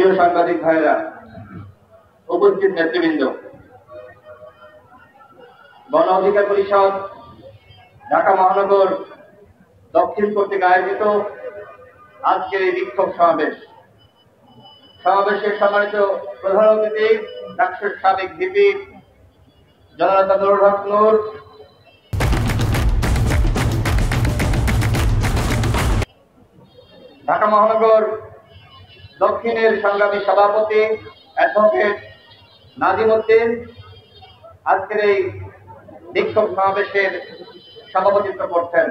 প্রিয় সাংবাদিক ভাইরা, উপস্থিত নেতৃবৃন্দ, গণ অধিকার পরিষদ ঢাকা মহানগর দক্ষিণ কর্তৃক আয়োজিত আজকের এই বিক্ষোভ সমাবেশের সম্মানিত প্রধান অতিথি ডাকসুর সাবেক ভিপি জননেতা নুরুল হক নূর, ঢাকা মহানগর দক্ষিণের সংগ্রামী সভাপতি অ্যাডভোকেট নাজিম উদ্দিন আজকের এই বিক্ষোভ সমাবেশের সভাপতিত্ব করছেন।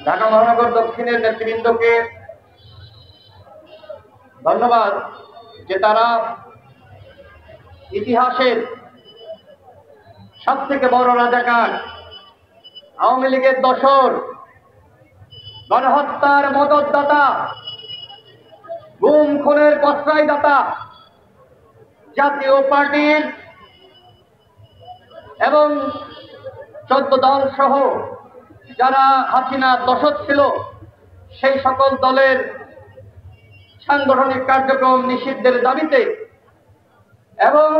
ঢাকা মহানগর দক্ষিণের নেতৃবৃন্দকে ধন্যবাদ যে তারা ইতিহাসের সবথেকে বড় রাজাকার আওয়ামী লীগের দোসর, গণহত্যার মদতদাতা, গুম খুনের প্রশ্রয়দাতা জাতীয় পার্টির এবং 14 দল সহ যারা হাসিনার দোসর ছিল সেই সকল দলের সাংগঠনিক কার্যক্রম নিষিদ্ধের দাবিতে এবং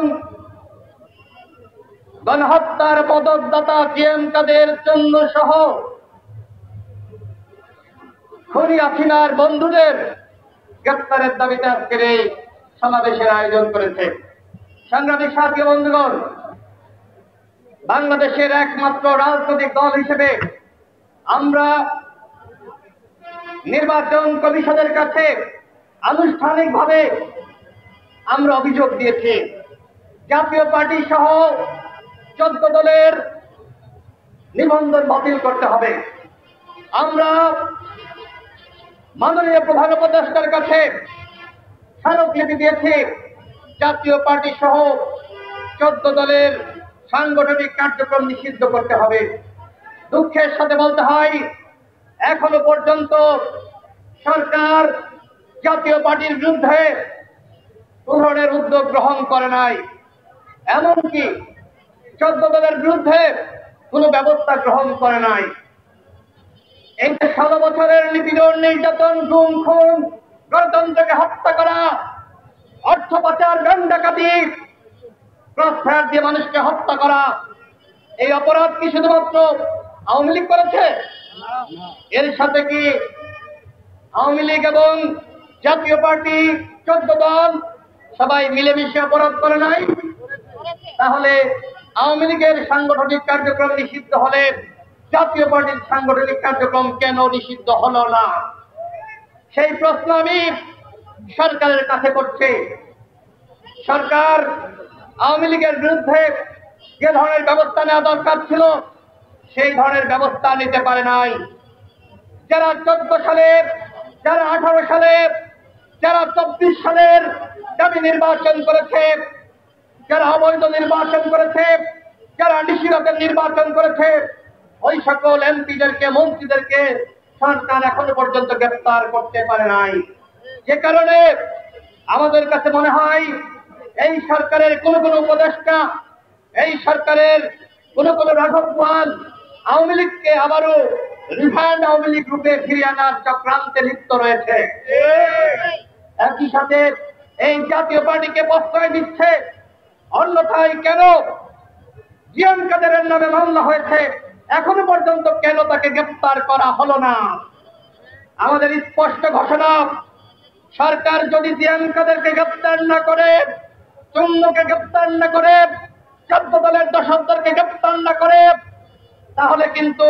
গণহত্যার মদতদাতা জিএম কাদের জন্য সহ খুনি হাসিনার বন্ধুদের গ্রেফতারের দাবিতে আজকের এই সমাবেশের আয়োজন করেছে। সাংবাদিক সাথী বন্ধুগণ, বাংলাদেশের একমাত্র রাজনৈতিক দল হিসেবে আমরা নির্বাচন কমিশনের কাছে আনুষ্ঠানিকভাবে আমরা অভিযোগ দিয়েছি জাতীয় পার্টি সহ 14 দলের নিবন্ধন বাতিল করতে হবে। আমরা মাননীয় প্রধান উপদেষ্টার কাছে স্মারকলিপি দিয়েছি জাতীয় পার্টি সহ 14 দলের সাংগঠনিক কার্যক্রম নিষিদ্ধ করতে হবে। দুঃখের সাথে বলতে হয়, এখনো পর্যন্ত সরকার জাতীয় পার্টির বিরুদ্ধে কোন ধরনের উদ্যোগ গ্রহণ করে নাই, এমনকি 14 দলের বিরুদ্ধে কোনো ব্যবস্থা গ্রহণ করে নাই। এই যে 16 বছরের নিপীড়ন, নির্যাতন, গুম খুন, গণতন্ত্রকে হত্যা করা, অর্থ পাচার, ঋণ ডাকাতি, ক্রসফায়ার দিয়ে মানুষকে হত্যা করা, এই অপরাধ কি শুধুমাত্র আওয়ামী লীগ করেছে? এর সাথে কি আওয়ামী লীগ এবং জাতীয় পার্টি 14 দল সবাই মিলেমিশে অপরাধ করে নাই? তাহলে আওয়ামী লীগের সাংগঠনিক কার্যক্রম নিষিদ্ধ হলে জাতীয় পার্টির সাংগঠনিক কার্যক্রম কেন নিষিদ্ধ হলো না? সেই প্রশ্ন আমি সরকারের কাছে করছি। সরকার আওয়ামী লীগের বিরুদ্ধে যে ধরনের ব্যবস্থা নেওয়া দরকার ছিল সেই ধরনের ব্যবস্থা নিতে পারে নাই। যারা 14 সালের, যারা 18 সালের, যারা 24 সালের দাবি নির্বাচন করেছে, যারা অবৈধ নির্বাচন করেছে, যারা নিশিরাতের নির্বাচন করেছে, ওই সকল এমপিদেরকে, মন্ত্রীদেরকে সরকার এখনো পর্যন্ত গ্রেফতার করতে পারে নাই। যে কারণে আমাদের কাছে মনে হয় এই সরকারের কোন উপদেষ্টা, এই সরকারের কোন রাঘবপাল আওয়ামী লীগকে আবারও রিভান্ড আওয়ামী লীগ রূপে ফিরিয়ে আনার চক্রান্তে লিপ্ত রয়েছে। একই সাথে এই জাতীয় পার্টিকে প্রশ্রয় দিচ্ছে। অন্যথায় কেন জিএম কাদেরের নামে মামলা হয়েছে, এখনো পর্যন্ত কেন তাকে গ্রেফতার করা হলো না? আমাদের স্পষ্ট ঘোষণা, সরকার যদি জিএম কাদেরকে গ্রেফতার না করে, চুন্নুকে গ্রেফতার না করে, 14 দলের দোসরদেরকে গ্রেফতার না করে, তাহলে কিন্তু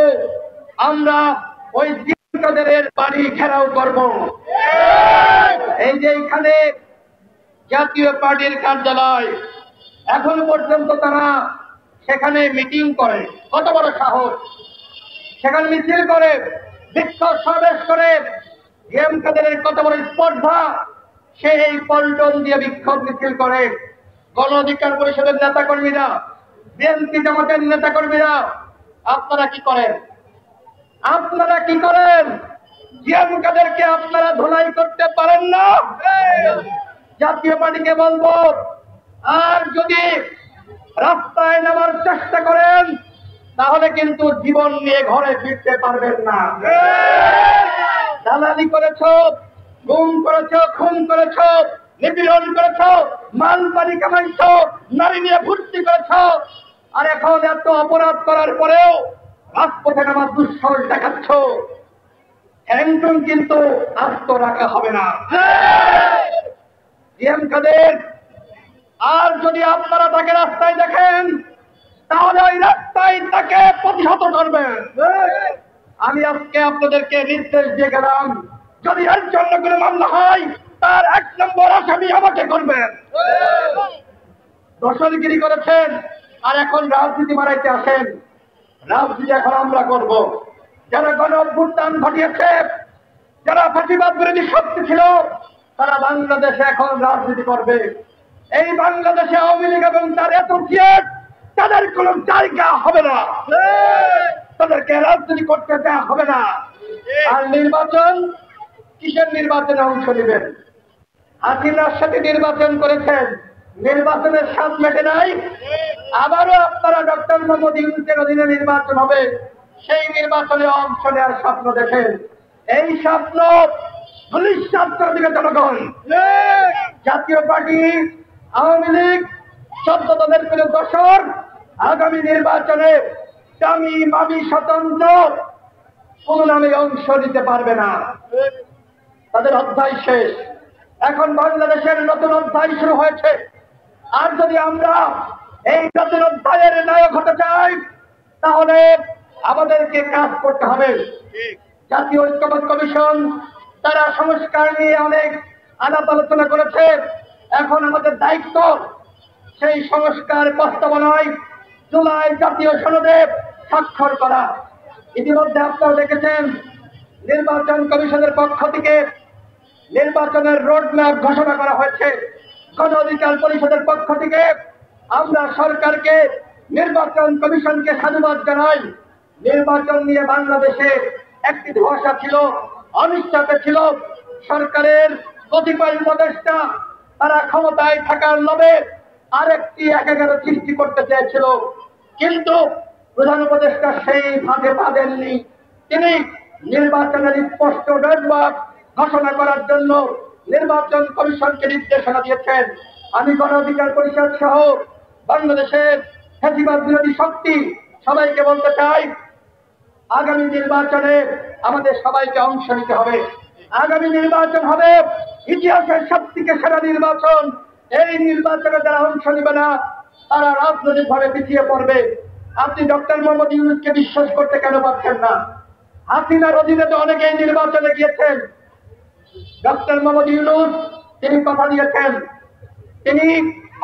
আমরা ওই জিএম কাদেরের বাড়ি ঘেরাও করব। এই যে এখানে জাতীয় পার্টির কার্যালয়, এখনো পর্যন্ত তারা সেখানে মিটিং করে, কত বড় সাহস! সেখানে মিছিল করে, বিক্ষোভ সমাবেশ করে, জিএম কাদেরের কত বড় স্পর্ধা! সে এই পল্টন দিয়ে বিক্ষোভ মিছিল করে। গণ অধিকার পরিষদের নেতাকর্মীরা, বিএনপি জামাতের নেতাকর্মীরা আপনারা কি করেন? আপনারা কি করেন? জিএম কাদেরকে আপনারা ধুলাই করতে পারেন না? জাতীয় পার্টিকে বলবো, আর যদি রাস্তায় নামার চেষ্টা করেন তাহলে কিন্তু জীবন নিয়ে ঘরে ফিরতে পারবেন না। দালালি করেছ, গুম করেছ, খুন করেছ, নিপীড়ন করেছ, মাল পানি কামাইছ, নারী নিয়ে ফুর্তি করেছ, আর এখন এত অপরাধ করার পরেও রাজপথে নামার দুঃসাহস দেখাচ্ছ। একজন কিন্তু আস্ত রাখা হবে না। জিএম কাদের, আর যদি আপনারা তাকে রাস্তায় দেখেন তাহলে ওই রাস্তায় তাকে প্রতিহত করবেন। আমি আজকে আপনাদেরকে নির্দেশ দিয়ে গেলাম, যদি এর জন্য কোনো মামলা হয় তার 1 নম্বর আসামি আমাকে করবেন। দর্শনগিরি করেছেন আর এখন রাজনীতি মারাইতে আসেন। রাজনীতি এখন আমরা করব। যারা গণ অভ্যুত্থান ঘটিয়েছে, যারা ফাঁসিবাদ বিরোধী শক্তি ছিল, তারা বাংলাদেশে এখন রাজনীতি করবে। এই বাংলাদেশে আওয়ামী লীগ এবং তার অ্যাসোসিয়েট তাদের কোনো জায়গা হবে না, তাদেরকে রাজনীতি করতে দেওয়া হবে না। আর নির্বাচন, কিসের নির্বাচনে অংশ নেবেন? হাসিনার সাথে নির্বাচন করেছেন, নির্বাচনের স্বাদ মেটে নাই। আবারও আপনারা ডক্টর মোহাম্মদ ইউনূসের অধীনে নির্বাচন হবে, সেই নির্বাচনে অংশ নেওয়ার স্বপ্ন দেখেন। এই স্বপ্ন ভবিষ্যৎ দিকে জনগণ, জাতীয় পার্টি, আওয়ামী লীগ, 14 দলের কোনো দোসর আগামী নির্বাচনে দামি মামি স্বতন্ত্র কোন নামে অংশ নিতে পারবে না। তাদের অধ্যায় শেষ। এখন বাংলাদেশের নতুন অধ্যায় শুরু হয়েছে। আর যদি আমরা এই নতুন অধ্যায়ের নায়ক হতে চাই তাহলে আমাদেরকে কাজ করতে হবে। জাতীয় ঐক্যমত্য কমিশন তারা সংস্কার নিয়ে অনেক আলাপ আলোচনা করেছে। এখন আমাদের দায়িত্ব সেই সংস্কার বাস্তবায়নায় জুলাই জাতীয় সনদে স্বাক্ষর করা। ইতিমধ্যে আপনারা দেখেছেন নির্বাচন কমিশনের পক্ষ থেকে নির্বাচনের রোডম্যাপ ঘোষণা করা হয়েছে। গণ অধিকার পরিষদের পক্ষ থেকে আমরা সরকারকে, নির্বাচন কমিশনকে সাধুবাদ জানাই। নির্বাচন নিয়ে বাংলাদেশে একটি ধোঁয়াশা ছিল, অনিশ্চয়তা ছিল। সরকারের কতিপয় উপদেষ্টা তারা ক্ষমতায় থাকার লোভে আরেকটি একাগার সৃষ্টি করতে চেয়েছিল, কিন্তু প্রধান উপদেষ্টা সেই ফাঁদে পা দেননি। তিনি নির্বাচনের স্পষ্ট রোডম্যাপ ঘোষণা করার জন্য নির্বাচন কমিশনকে নির্দেশনা দিয়েছেন। আমি গণ অধিকার পরিষদ সহ বাংলাদেশের ফ্যাসিবাদ বিরোধী শক্তি সবাইকে বলতে চাই, আগামী নির্বাচনে আমাদের সবাইকে অংশ নিতে হবে। আগামী নির্বাচন হবে ইতিহাসের সবথেকে সেরা নির্বাচন। এই নির্বাচনে যারা অংশ নিবে না তারা রাজনৈতিকভাবে পিছিয়ে পড়বে। আপনি ডক্টর মোহাম্মদ ইউনূসকে বিশ্বাস করতে কেন পারছেন না? হাসিনার অধীনে তো অনেকেই নির্বাচনে গিয়েছেন। ডক্টর মোহাম্মদ ইউনূস তিনি কথা দিয়েছেন, তিনি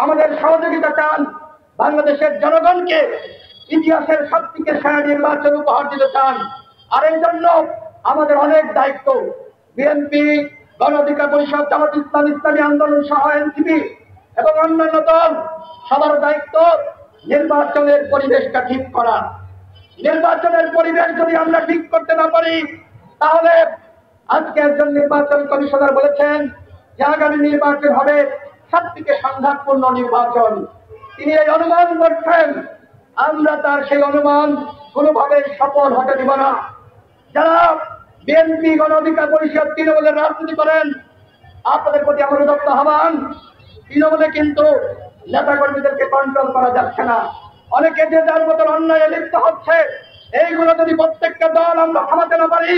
আমাদের সহযোগিতা চান, বাংলাদেশের জনগণকে ইতিহাসের সবথেকে সেরা নির্বাচন উপহার দিতে চান। আর এই জন্য আমাদের অনেক দায়িত্ব। বিএনপি, গণ অধিকার পরিষদ, জামাত ইসলাম, ইসলামী আন্দোলন সহ এনসিপি এবং অন্যান্য দল সবার দায়িত্ব নির্বাচনের পরিবেশটা ঠিক করা। নির্বাচনের পরিবেশ যদি আমরা ঠিক করতে না পারি তাহলে আজকে একজন নির্বাচন কমিশনার বলেছেন যে আগামী নির্বাচন হবে সবথেকে সংঘাতপূর্ণ নির্বাচন। তিনি এই অনুমান করছেন, আমরা তার সেই অনুমান কোনোভাবেই সফল হতে দিব না। যারা বিএনপি, গণ অধিকার পরিষদ, তৃণমূলের রাজনীতি করেন, আপনাদের প্রতি আমার উদ্যত আহ্বান, তৃণমূলে কিন্তু নেতাকর্মীদেরকে কন্ট্রোল করা যাচ্ছে না। অনেকে যে যার মতন অন্যায় লিপ্ত হচ্ছে, এইগুলো যদি প্রত্যেকটা দল আমরা থামাতে না পারি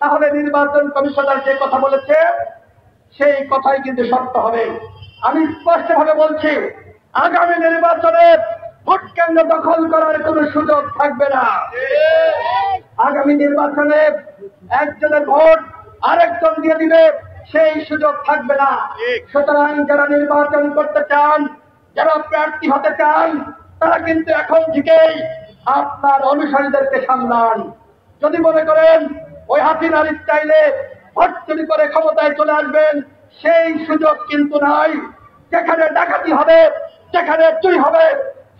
তাহলে নির্বাচন কমিশনার যে কথা বলেছে সেই কথাই কিন্তু সত্য হবে। আমি স্পষ্টভাবে বলছি, আগামী নির্বাচনে ভোট কেন্দ্র দখল করার কোনো সুযোগ থাকবে না। আগামী নির্বাচনে একজনের ভোট আরেকজন দিয়ে দিবে সেই সুযোগ থাকবে না। সুতরাং যারা নির্বাচন করতে চান, যারা প্রার্থী হতে চান, তারা কিন্তু এখন থেকেই আপনার অনুসারীদেরকে সামলান। যদি মনে করেন ওই হাসিনার স্টাইলে ভোট চুরি করে ক্ষমতায় চলে আসবেন, সেই সুযোগ কিন্তু নাই। যেখানে ডাকাতি হবে, যেখানে চুরি হবে,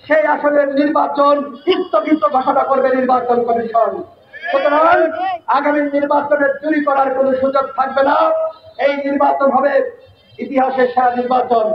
সেই আসলে নির্বাচন স্থগিত ঘোষণা করবে নির্বাচন কমিশন। সুতরাং আগামী নির্বাচনে চুরি করার কোনো সুযোগ থাকবে না। এই নির্বাচন হবে ইতিহাসের সেরা নির্বাচন।